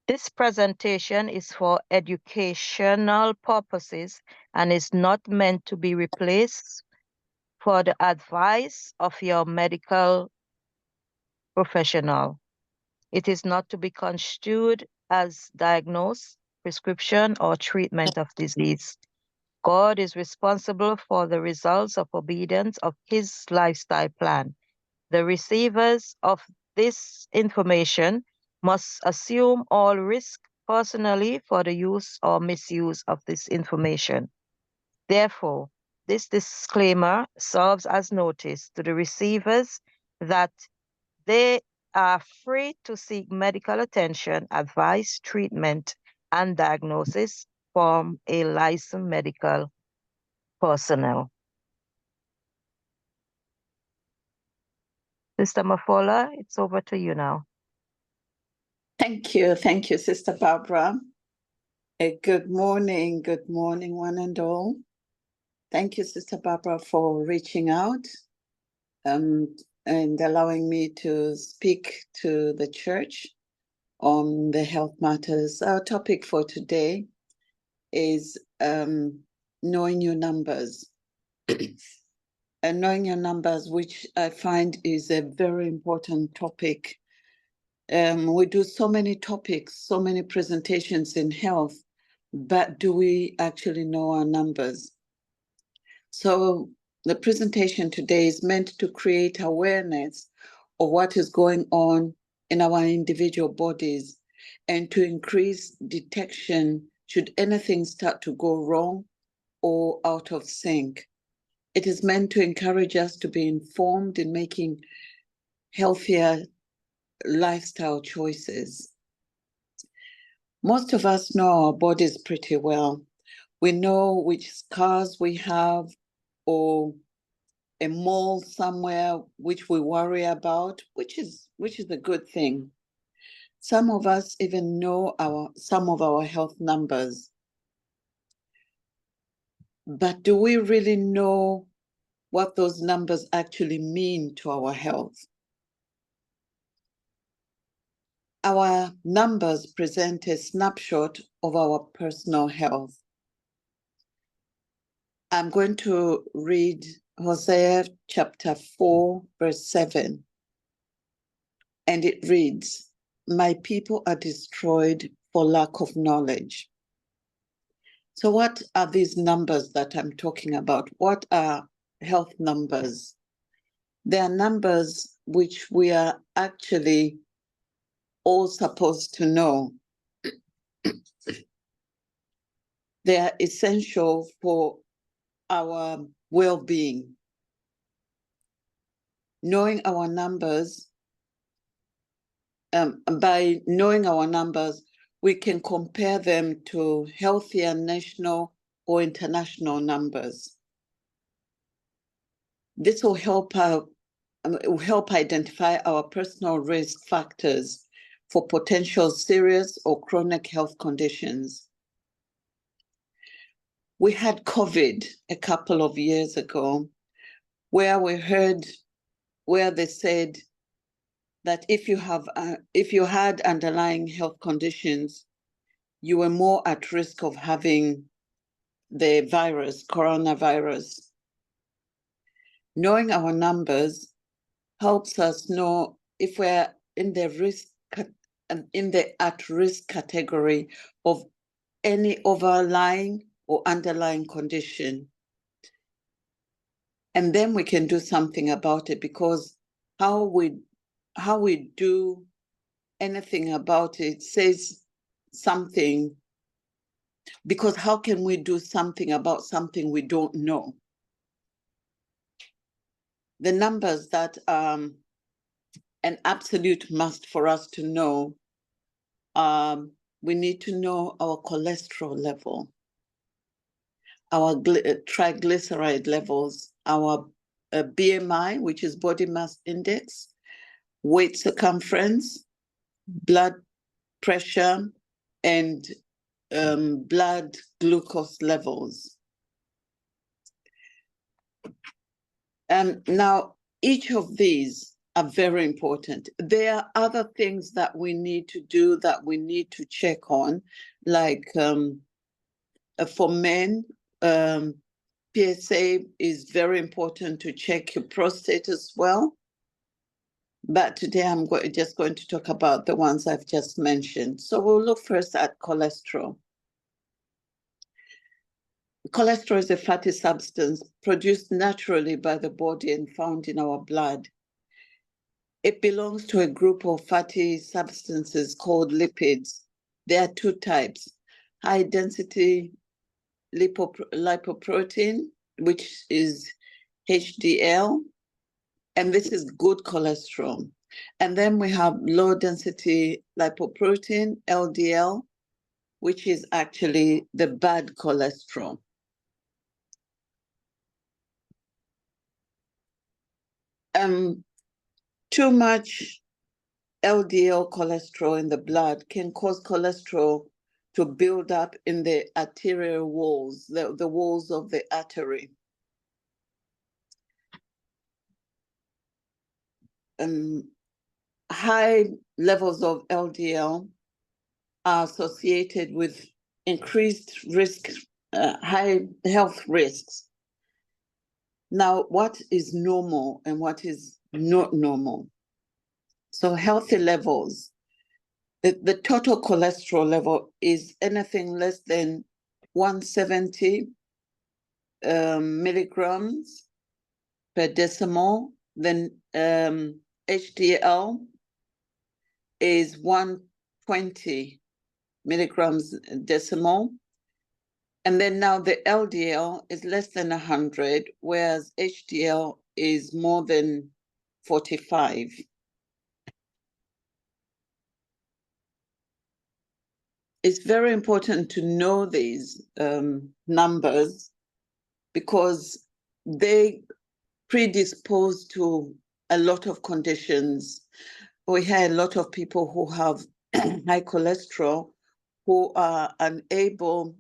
This presentation is for educational purposes and is not meant to be replaced for the advice of your medical professional. It is not to be construed as diagnosis, prescription, or treatment of disease. God is responsible for the results of obedience of his lifestyle plan. The receivers of this information must assume all risk personally for the use or misuse of this information. Therefore, this disclaimer serves as notice to the receivers that they are free to seek medical attention, advice, treatment, and diagnosis from a licensed medical personnel. Sister Mufalo, it's over to you now. Thank you, Sister Barbara. Good morning, one and all. Thank you, Sister Barbara, for reaching out and allowing me to speak to the church on the health matters. Our topic for today is knowing your numbers. And knowing your numbers, which I find is a very important topic. We do so many topics, so many presentations in health, but do we actually know our numbers? So the presentation today is meant to create awareness of what is going on in our individual bodies and to increase detection should anything start to go wrong or out of sync. It is meant to encourage us to be informed in making healthier lifestyle choices. Most of us know our bodies pretty well. We know which scars we have or a mole somewhere which we worry about, which is a good thing. Some of us even know some of our health numbers. But do we really know what those numbers actually mean to our health? Our numbers present a snapshot of our personal health. I'm going to read Hosea chapter 4, verse 7. And it reads, "My people are destroyed for lack of knowledge." So what are these numbers that I'm talking about? What are health numbers? They are numbers which we are actually all supposed to know. They are essential for our well-being. Knowing our numbers, by knowing our numbers, we can compare them to healthier national or international numbers. This will help identify our personal risk factors for potential serious or chronic health conditions. We had COVID a couple of years ago, where they said that if you had underlying health conditions, you were more at risk of having the virus, coronavirus. Knowing our numbers helps us know if we're in the at-risk category of any overlying or underlying condition. And then we can do something about it, because how we do anything about it says something, because how can we do something about something we don't know? The numbers that are an absolute must for us to know, we need to know our cholesterol level, our triglyceride levels, our BMI, which is body mass index, weight circumference, blood pressure, and blood glucose levels. Now, each of these are very important. There are other things that we need to do, that we need to check on, like for men, PSA is very important to check your prostate as well. But today I'm just going to talk about the ones I've just mentioned. So we'll look first at cholesterol. Cholesterol is a fatty substance produced naturally by the body and found in our blood. It belongs to a group of fatty substances called lipids. There are two types: high density lipoprotein, which is HDL, and this is good cholesterol. And then we have low density lipoprotein, LDL, which is actually the bad cholesterol. Too much LDL cholesterol in the blood can cause cholesterol to build up in the arterial walls, the walls of the artery. High levels of LDL are associated with increased risk, high health risks. Now, what is normal and what is not normal? So healthy levels, the total cholesterol level is anything less than 170 milligrams per decimal. Then HDL is 120 milligrams decimal. And then now the LDL is less than 100, whereas HDL is more than 45. It's very important to know these numbers because they predispose to a lot of conditions. We have a lot of people who have high cholesterol who are unable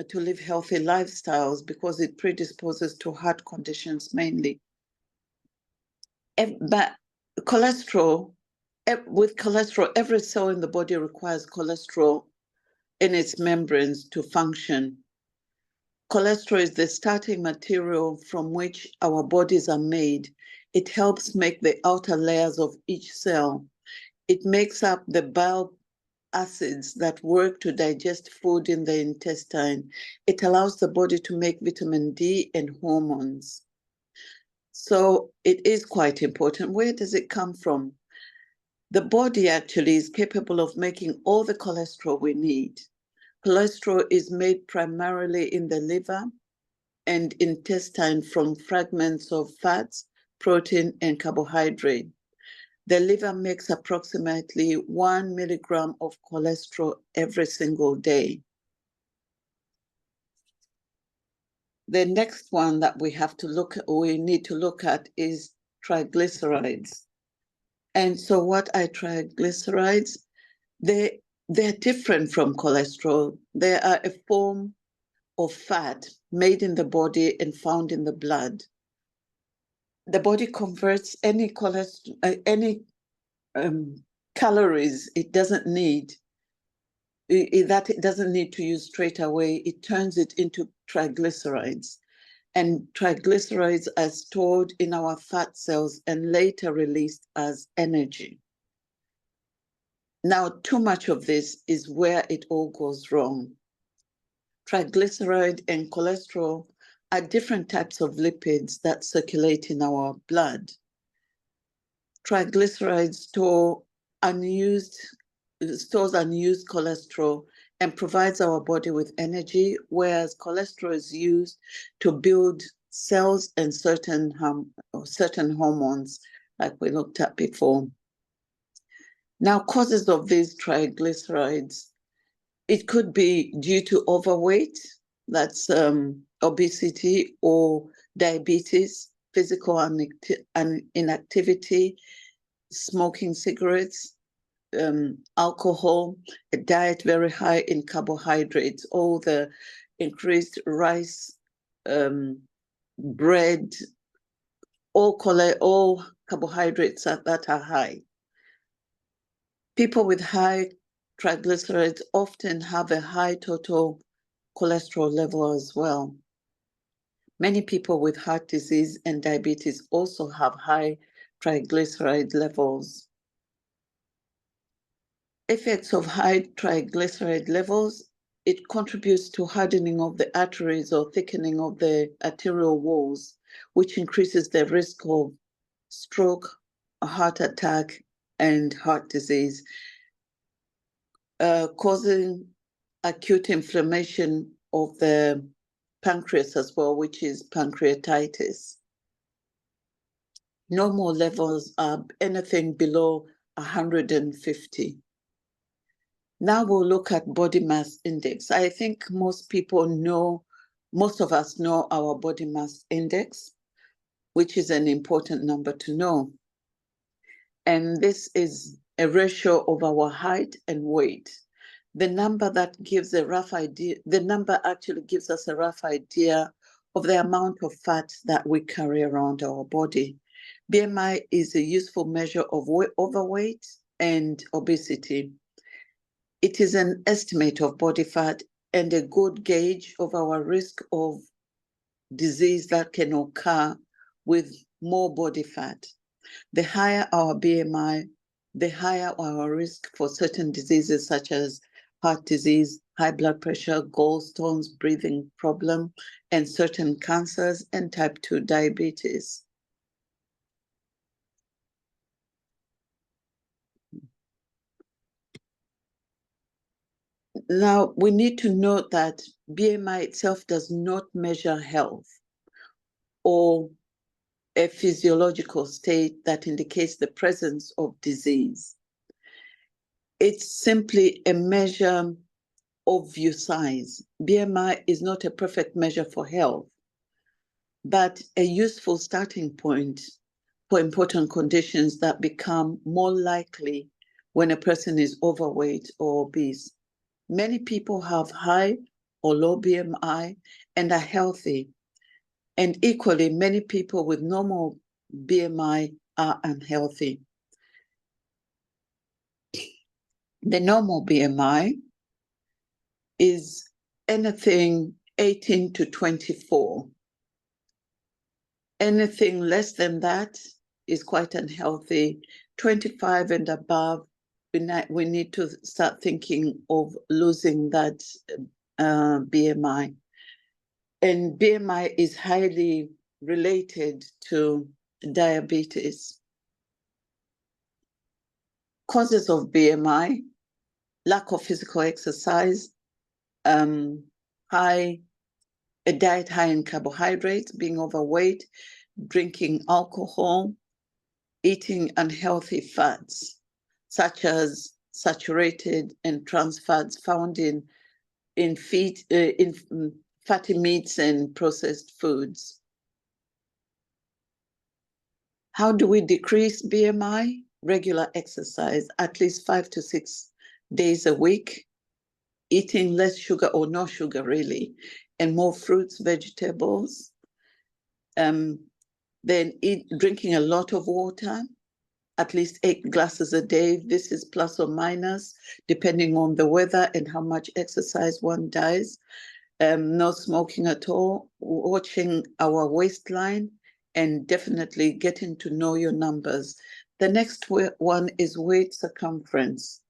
to live healthy lifestyles because it predisposes to heart conditions mainly. But cholesterol, with cholesterol, every cell in the body requires cholesterol in its membranes to function. Cholesterol is the starting material from which our bodies are made. It helps make the outer layers of each cell. It makes up the bile acids that work to digest food in the intestine. It allows the body to make vitamin D and hormones. So it is quite important. Where does it come from? The body actually is capable of making all the cholesterol we need. Cholesterol is made primarily in the liver and intestine from fragments of fats, protein, and carbohydrate. The liver makes approximately 1 milligram of cholesterol every single day. The next one that we need to look at is triglycerides. And so what are triglycerides? They're different from cholesterol. They are a form of fat made in the body and found in the blood. The body converts any calories it doesn't need, that it doesn't need to use straight away, it turns it into triglycerides. And triglycerides are stored in our fat cells and later released as energy. Now, too much of this is where it all goes wrong. Triglyceride and cholesterol are different types of lipids that circulate in our blood. Triglycerides stores unused cholesterol and provides our body with energy, whereas cholesterol is used to build cells and certain hormones, like we looked at before. Now, causes of these triglycerides, it could be due to overweight, that's obesity, or diabetes, physical inactivity, smoking cigarettes, alcohol, a diet very high in carbohydrates, all the increased rice, bread, all carbohydrates that are high. People with high triglycerides often have a high total cholesterol level as well. Many people with heart disease and diabetes also have high triglyceride levels. Effects of high triglyceride levels, it contributes to hardening of the arteries or thickening of the arterial walls, which increases the risk of stroke, a heart attack, and heart disease, causing acute inflammation of the pancreas as well, which is pancreatitis. Normal levels are anything below 150. Now we'll look at body mass index. I think most of us know our body mass index, which is an important number to know. And this is a ratio of our height and weight. The number that gives a rough idea, the number actually gives us a rough idea of the amount of fat that we carry around our body. BMI is a useful measure of overweight and obesity. It is an estimate of body fat and a good gauge of our risk of disease that can occur with more body fat. The higher our BMI, the higher our risk for certain diseases such as heart disease, high blood pressure, gallstones, breathing problem, and certain cancers and type 2 diabetes. Now, we need to note that BMI itself does not measure health or a physiological state that indicates the presence of disease. It's simply a measure of view size. BMI is not a perfect measure for health, but a useful starting point for important conditions that become more likely when a person is overweight or obese. Many people have high or low BMI and are healthy. And equally, many people with normal BMI are unhealthy. The normal BMI is anything 18 to 24. Anything less than that is quite unhealthy. 25 and above, we need to start thinking of losing that BMI. And BMI is highly related to diabetes. Causes of BMI: lack of physical exercise, a diet high in carbohydrates, being overweight, drinking alcohol, eating unhealthy fats, such as saturated and trans fats found in fatty meats and processed foods. How do we decrease BMI? Regular exercise, at least 5 to 6 days a week, eating less sugar or no sugar really, and more fruits, vegetables. Then drinking a lot of water, at least 8 glasses a day. This is plus or minus, depending on the weather and how much exercise one does. No smoking at all, watching our waistline, and definitely getting to know your numbers. The next one is weight circumference.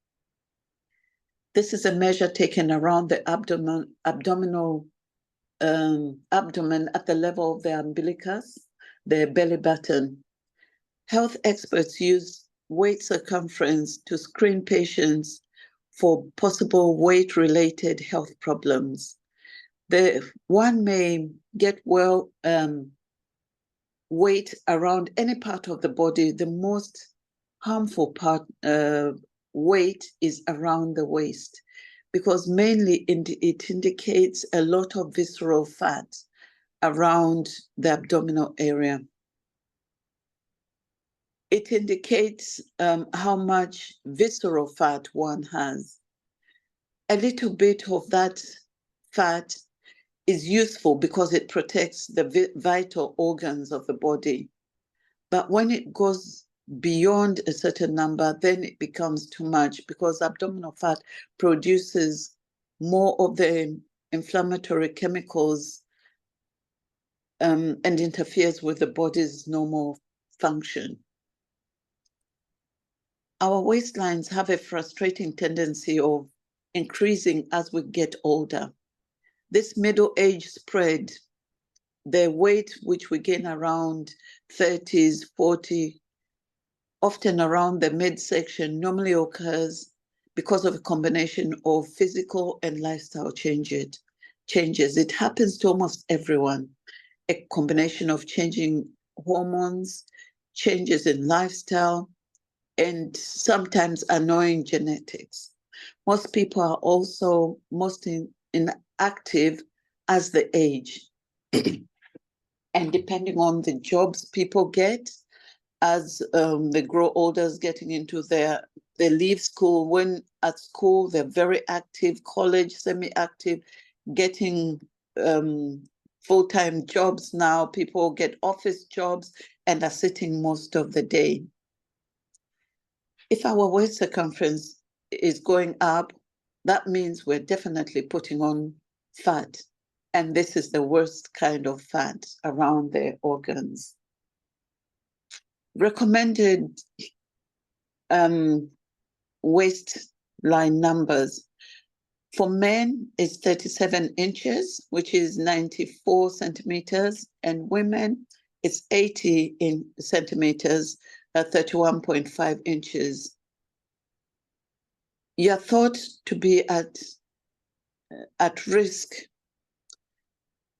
This is a measure taken around the abdomen at the level of the umbilicus, the belly button. Health experts use weight circumference to screen patients for possible weight-related health problems. One may get weight around any part of the body. The most harmful part, weight, is around the waist, because mainly it indicates a lot of visceral fat around the abdominal area. It indicates how much visceral fat one has. A little bit of that fat is useful because it protects the vital organs of the body. But when it goes beyond a certain number, then it becomes too much, because abdominal fat produces more of the inflammatory chemicals and interferes with the body's normal function. Our waistlines have a frustrating tendency of increasing as we get older. This middle age spread, the weight which we gain around 30s, 40, often around the midsection, normally occurs because of a combination of physical and lifestyle changes. It happens to almost everyone. A combination of changing hormones, changes in lifestyle, and sometimes annoying genetics. Most people are also most inactive as they age. And depending on the jobs people get, as they grow older, getting into they leave school. When at school, they're very active, college, semi-active, getting full-time jobs now. People get office jobs and are sitting most of the day. If our waist circumference is going up, that means we're definitely putting on fat. And this is the worst kind of fat around the organs. Recommended waistline numbers for men is 37 inches, which is 94 centimeters, and women it's 80 centimeters, 31.5 inches. You're thought to be at risk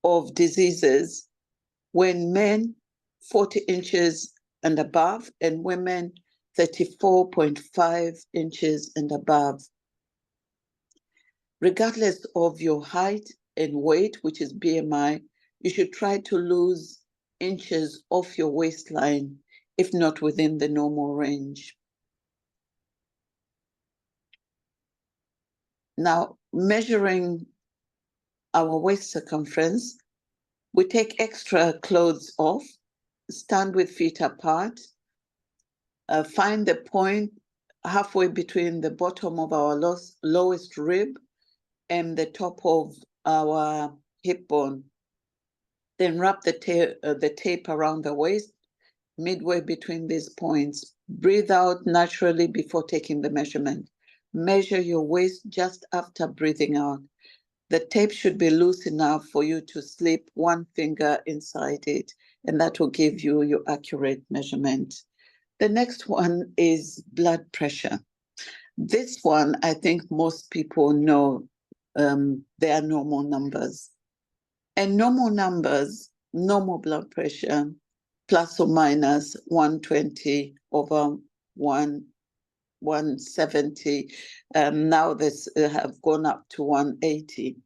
of diseases when men 40 inches and above, and women 34.5 inches and above. Regardless of your height and weight, which is BMI, you should try to lose inches off your waistline, if not within the normal range. Now, measuring our waist circumference, we take extra clothes off, stand with feet apart, find the point halfway between the bottom of our lowest rib and the top of our hip bone. Then wrap the tape around the waist, midway between these points. Breathe out naturally before taking the measurement. Measure your waist just after breathing out. The tape should be loose enough for you to slip one finger inside it, and that will give you your accurate measurement. The next one is blood pressure. This one, I think most people know their normal numbers. And normal numbers, normal blood pressure, plus or minus 120 over 170. Now this have gone up to 180.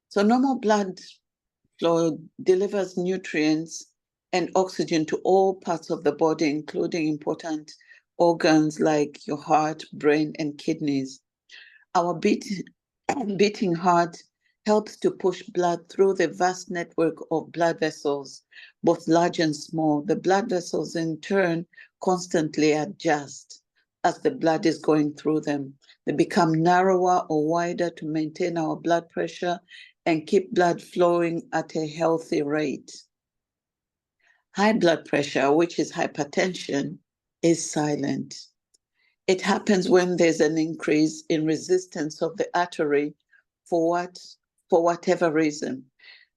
So normal blood flow delivers nutrients and oxygen to all parts of the body, including important organs like your heart, brain, and kidneys. Our beating heart helps to push blood through the vast network of blood vessels, both large and small. The blood vessels, in turn, constantly adjust as the blood is going through them. They become narrower or wider to maintain our blood pressure and keep blood flowing at a healthy rate. High blood pressure, which is hypertension, is silent. It happens when there's an increase in resistance of the artery for whatever reason.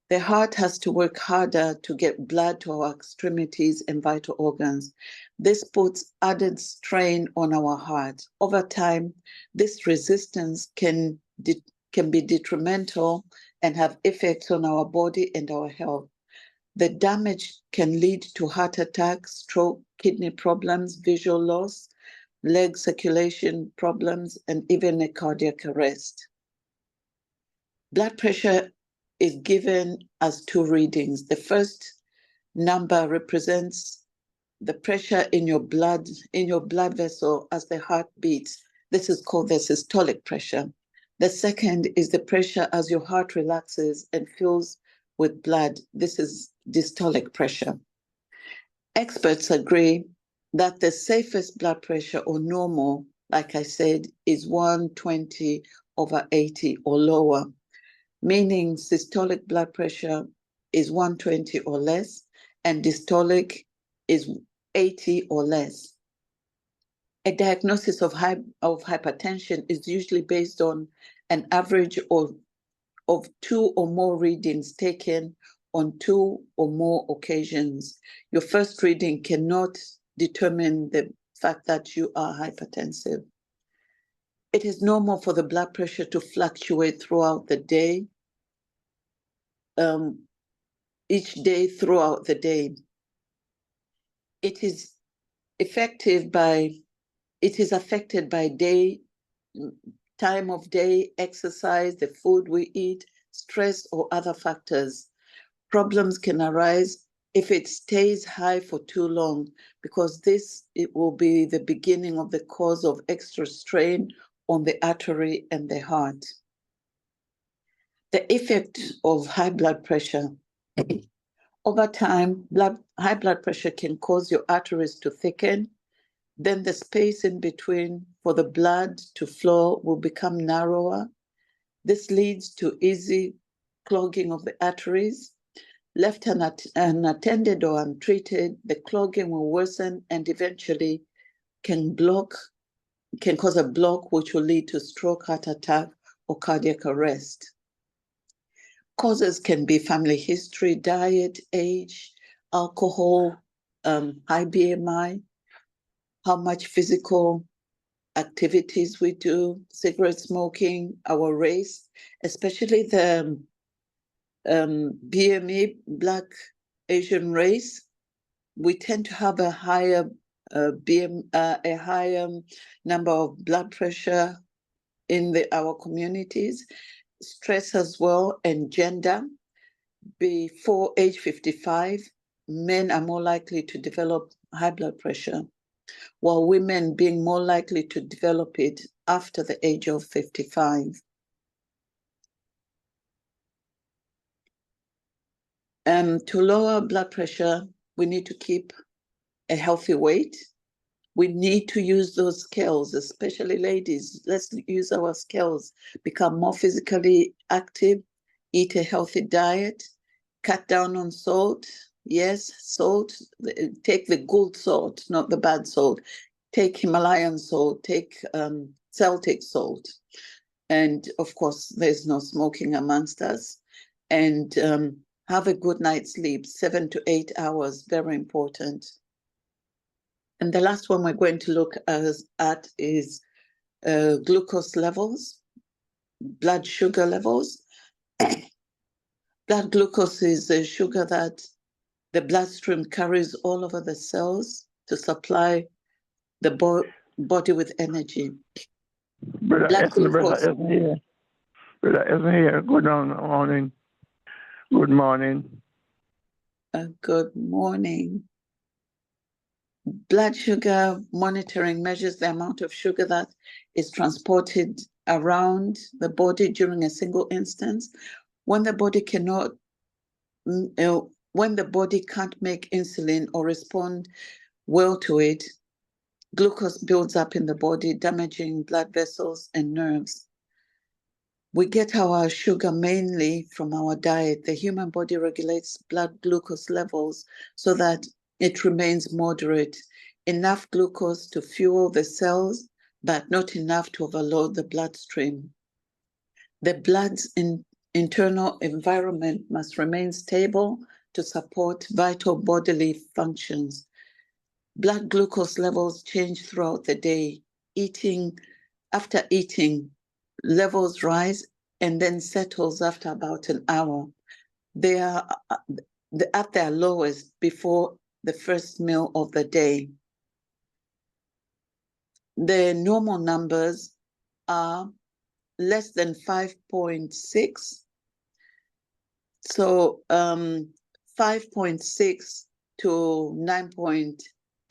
The heart has to work harder to get blood to our extremities and vital organs. This puts added strain on our heart. Over time, this resistance can be detrimental and have effects on our body and our health. The damage can lead to heart attack, stroke, kidney problems, visual loss, leg circulation problems, and even a cardiac arrest. Blood pressure is given as two readings. The first number represents the pressure in your blood vessel as the heart beats. This is called the systolic pressure. The second is the pressure as your heart relaxes and fills with blood. This is systolic pressure. Experts agree that the safest blood pressure or normal, like I said, is 120/80 or lower, meaning systolic blood pressure is 120 or less, and systolic is 80 or less. A diagnosis of hypertension is usually based on an average of 2 or more readings taken on 2 or more occasions. Your first reading cannot determine the fact that you are hypertensive. It is normal for the blood pressure to fluctuate throughout the day, each day throughout the day. It is affected by time of day, exercise, the food we eat, stress, or other factors. Problems can arise if it stays high for too long, because it will be the beginning of the cause of extra strain on the artery and the heart. The effect of high blood pressure. Over time, high blood pressure can cause your arteries to thicken. Then the space in between for the blood to flow will become narrower. This leads to easy clogging of the arteries. Left unattended or untreated, the clogging will worsen and eventually can cause a block, which will lead to stroke, heart attack, or cardiac arrest. Causes can be family history, diet, age, alcohol, high BMI, how much physical activities we do, cigarette smoking, our race, especially the BME, Black Asian race. We tend to have a higher number of blood pressure in our communities. Stress as well, and gender. Before age 55, men are more likely to develop high blood pressure, while women being more likely to develop it after the age of 55. To lower blood pressure, we need to keep a healthy weight. We need to use those skills, especially ladies. Let's use our skills, become more physically active, eat a healthy diet, cut down on salt. Yes, salt, take the good salt, not the bad salt. Take Himalayan salt, take Celtic salt. And of course, there's no smoking amongst us. And have a good night's sleep, 7 to 8 hours, very important. And the last one we're going to look at is glucose levels, blood sugar levels. Blood glucose is a sugar that the bloodstream carries all over the cells to supply the body with energy. Brother isn't here. Brother isn't here. Good morning. Good morning. Good morning. Blood sugar monitoring measures the amount of sugar that is transported around the body during a single instance. When the body can't make insulin or respond well to it, glucose builds up in the body, damaging blood vessels and nerves. We get our sugar mainly from our diet. The human body regulates blood glucose levels so that it remains moderate, enough glucose to fuel the cells, but not enough to overload the bloodstream. The blood's internal environment must remain stable to support vital bodily functions. Blood glucose levels change throughout the day. After eating, levels rise and then settles after about an hour. They are at their lowest before the first meal of the day. The normal numbers are less than 5.6. So 5.6 to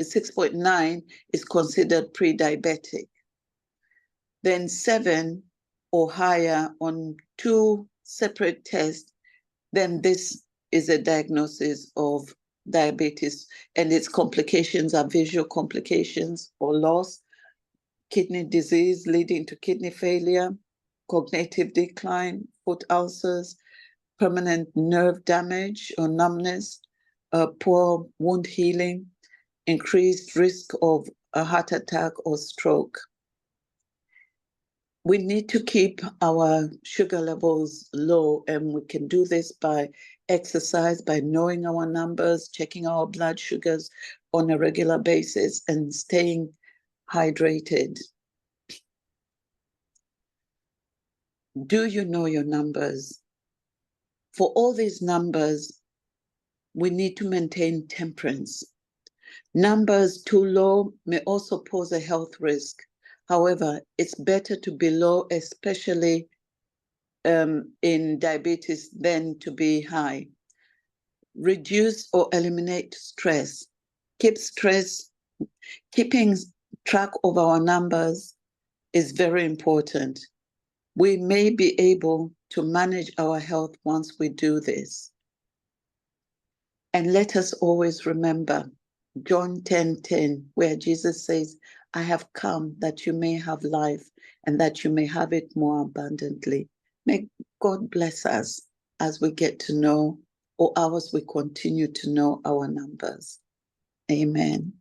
6.9 is considered pre-diabetic. Then 7 or higher on 2 separate tests, then this is a diagnosis of diabetes, and its complications are visual complications or loss, kidney disease leading to kidney failure, cognitive decline, foot ulcers, permanent nerve damage or numbness, poor wound healing, increased risk of a heart attack or stroke. We need to keep our sugar levels low, and we can do this by exercise, by knowing our numbers, checking our blood sugars on a regular basis, and staying hydrated. Do you know your numbers? For all these numbers, we need to maintain temperance. Numbers too low may also pose a health risk. However, it's better to be low, especially in diabetes, than to be high. Reduce or eliminate stress. Keeping track of our numbers is very important. We may be able to manage our health once we do this. And let us always remember John 10:10, where Jesus says, I have come that you may have life and that you may have it more abundantly. May God bless us as we get to know, or as we continue to know our numbers. Amen.